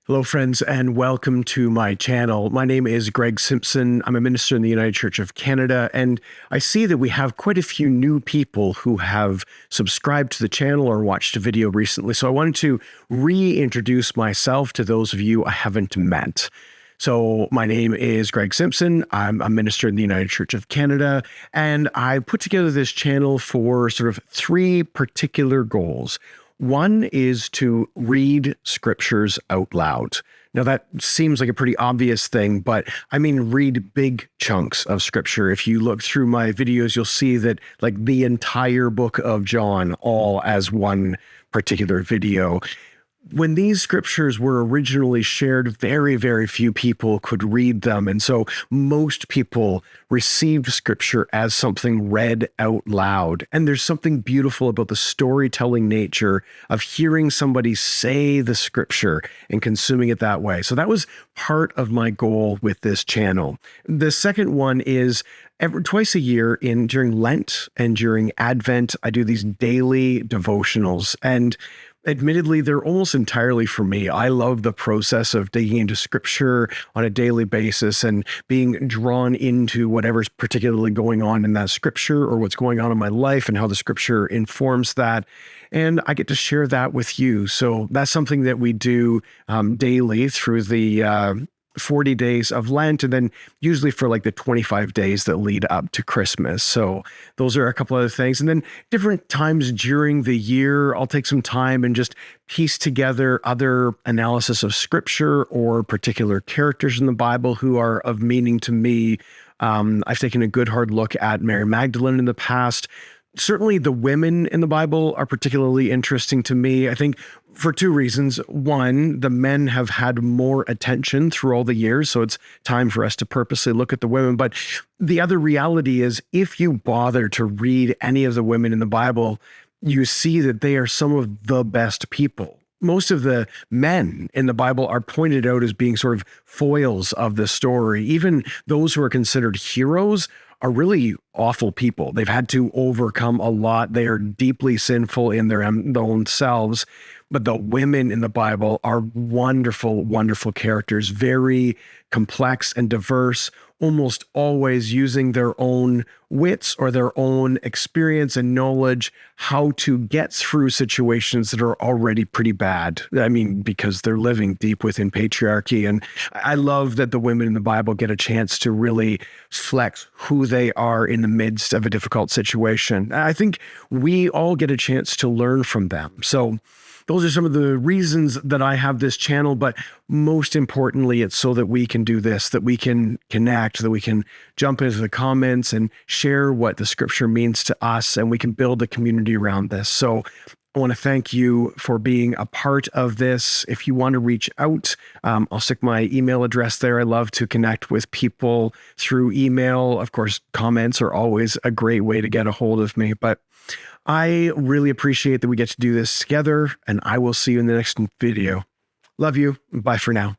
Hello, friends, and welcome to my channel. My name is Greg Simpson. I'm a minister in the United Church of Canada, and I see that we have quite a few new people who have subscribed to the channel or watched a video recently. So I wanted to reintroduce myself to those of you I haven't met. So my name is Greg Simpson. I'm a minister in the United Church of Canada, and I put together this channel for sort of three particular goals. One is to read scriptures out loud. Now, that seems like a pretty obvious thing, but I mean, read big chunks of scripture. If you look through my videos, you'll see that like the entire book of John, all as one particular video. When these scriptures were originally shared, very, very few people could read them. And so most people received scripture as something read out loud. And there's something beautiful about the storytelling nature of hearing somebody say the scripture and consuming it that way. So that was part of my goal with this channel. The second one is twice a year during Lent and during Advent, I do these daily devotionals. And admittedly, they're almost entirely for me. I love the process of digging into scripture on a daily basis and being drawn into whatever's particularly going on in that scripture or what's going on in my life and how the scripture informs that. And I get to share that with you. So that's something that we do daily through the 40 days of Lent, and then usually for like the 25 days that lead up to Christmas. So those are a couple other things. And then different times during the year, I'll take some time and just piece together other analysis of scripture or particular characters in the Bible who are of meaning to me. I've taken a good hard look at Mary Magdalene in the past. Certainly the women in the Bible are particularly interesting to me, I think, for two reasons. One, the men have had more attention through all the years, so it's time for us to purposely look at the women. But the other reality is, if you bother to read any of the women in the Bible, you see that they are some of the best people. Most of the men in the Bible are pointed out as being sort of foils of the story. Even those who are considered heroes are really awful people. They've had to overcome a lot. They are deeply sinful in their own selves. But the women in the Bible are wonderful, wonderful characters, very complex and diverse, almost always using their own wits or their own experience and knowledge how to get through situations that are already pretty bad. I mean, because they're living deep within patriarchy. And I love that the women in the Bible get a chance to really flex who they are in the midst of a difficult situation. I think we all get a chance to learn from them. So those are some of the reasons that I have this channel, but most importantly, it's so that we can do this, that we can connect, that we can jump into the comments and share what the scripture means to us, and we can build a community around this. So I want to thank you for being a part of this. If you want to reach out, I'll stick my email address there. I love to connect with people through email. Of course, comments are always a great way to get a hold of me, but I really appreciate that we get to do this together, and I will see you in the next video. Love you. Bye for now.